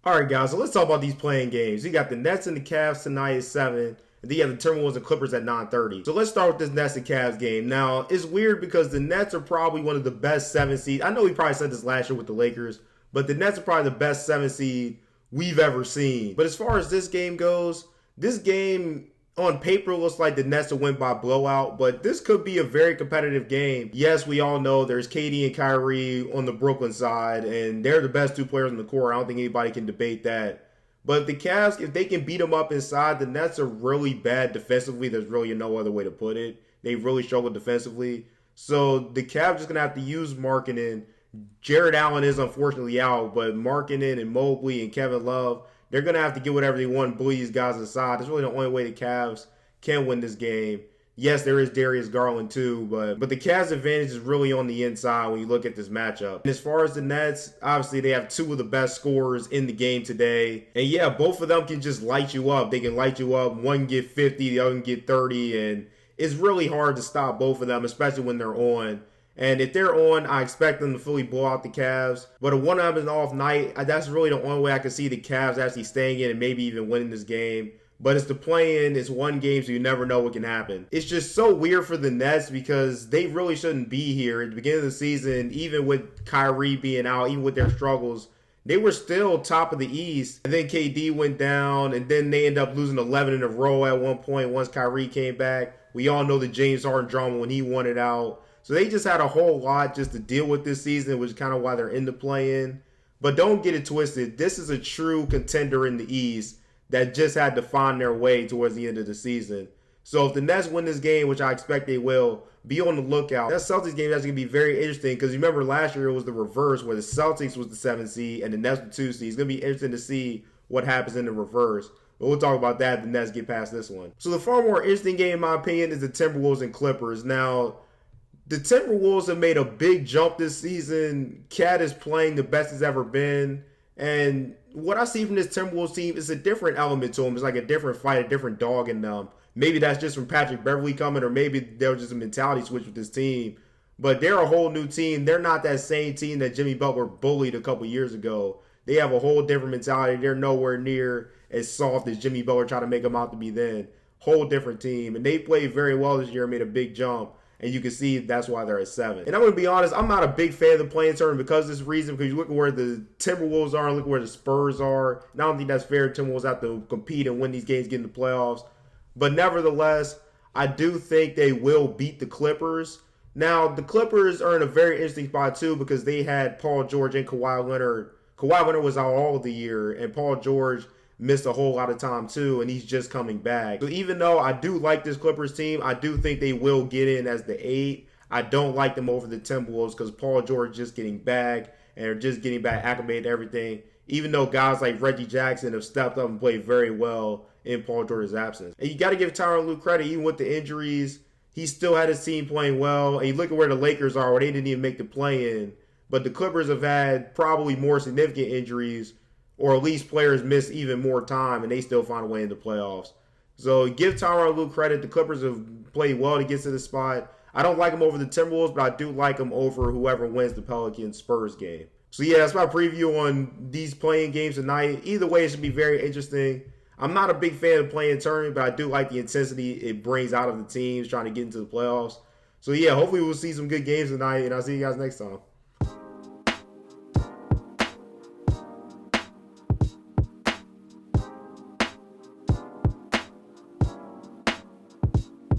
All right, guys, so let's talk about these playing games. You got the Nets and the Cavs tonight at 7, and then you have the Timberwolves and Clippers at 9:30. So let's start with this Nets and Cavs game. Now, it's weird because the Nets are probably one of the best 7 seeds. I know we probably said this last year with the Lakers, but the Nets are probably the best 7 seed we've ever seen. But as far as this game goes, this game on paper looks like the Nets will win by blowout, but this could be a very competitive game. Yes, we all know there's KD and Kyrie on the Brooklyn side, and they're the best two players on the court. I don't think anybody can debate that. But the Cavs, if they can beat them up inside, the Nets are really bad defensively. There's really no other way to put it. They really struggle defensively. So the Cavs just going to have to use Markkanen. Jared Allen is unfortunately out, but Markkanen and Mobley and Kevin Love, they're going to have to get whatever they want and bully these guys inside. That's really the only way the Cavs can win this game. Yes, there is Darius Garland too, but the Cavs' advantage is really on the inside when you look at this matchup. And as far as the Nets, obviously they have two of the best scorers in the game today. And yeah, both of them can just light you up. They can light you up. One can get 50, the other can get 30, and it's really hard to stop both of them, especially when they're on. And if they're on, I expect them to fully blow out the Cavs. But if one of them is an off night, that's really the only way I can see the Cavs actually staying in and maybe even winning this game. But it's the play-in, it's one game, so you never know what can happen. It's just so weird for the Nets because they really shouldn't be here. At the beginning of the season, even with Kyrie being out, even with their struggles, they were still top of the East. And then KD went down, and then they ended up losing 11 in a row at one point once Kyrie came back. We all know the James Harden drama when he won it out. So they just had a whole lot just to deal with this season, which is kind of why they're in the play-in. But don't get it twisted. This is a true contender in the East that just had to find their way towards the end of the season. So if the Nets win this game, which I expect they will, be on the lookout. That Celtics game is going to be very interesting because you remember last year it was the reverse where the Celtics was the 7th seed and the Nets were 2 seed. It's going to be interesting to see what happens in the reverse. But we'll talk about that if the Nets get past this one. So the far more interesting game, in my opinion, is the Timberwolves and Clippers. Now, the Timberwolves have made a big jump this season. Cat is playing the best he's ever been. And what I see from this Timberwolves team is a different element to them. It's like a different fight, a different dog in them. Maybe that's just from Patrick Beverley coming, or maybe there was just a mentality switch with this team. But they're a whole new team. They're not that same team that Jimmy Butler bullied a couple years ago. They have a whole different mentality. They're nowhere near as soft as Jimmy Butler tried to make them out to be then. Whole different team. And they played very well this year and made a big jump. And you can see that's why they're at 7. And I'm going to be honest, I'm not a big fan of the play-in tournament because of this reason. Because you look at where the Timberwolves are, look at where the Spurs are. And I don't think that's fair. Timberwolves have to compete and win these games, get in the playoffs. But nevertheless, I do think they will beat the Clippers. Now, the Clippers are in a very interesting spot too because they had Paul George and Kawhi Leonard. Kawhi Leonard was out all of the year, and Paul George missed a whole lot of time too, and he's just coming back. So even though I do like this Clippers team, I do think they will get in as the 8. I don't like them over the Timberwolves because Paul George is just getting back, and they're just getting back acclimated to everything. Even though guys like Reggie Jackson have stepped up and played very well in Paul George's absence. And you got to give Tyronn Lue credit, even with the injuries, he still had his team playing well. And you look at where the Lakers are, where they didn't even make the play-in. But the Clippers have had probably more significant injuries, or at least players miss even more time, and they still find a way into playoffs. So give Tyronn Lue credit. The Clippers have played well to get to this spot. I don't like them over the Timberwolves, but I do like them over whoever wins the Pelicans-Spurs game. So yeah, that's my preview on these playing games tonight. Either way, it should be very interesting. I'm not a big fan of playing tournament, but I do like the intensity it brings out of the teams trying to get into the playoffs. So yeah, hopefully we'll see some good games tonight, and I'll see you guys next time.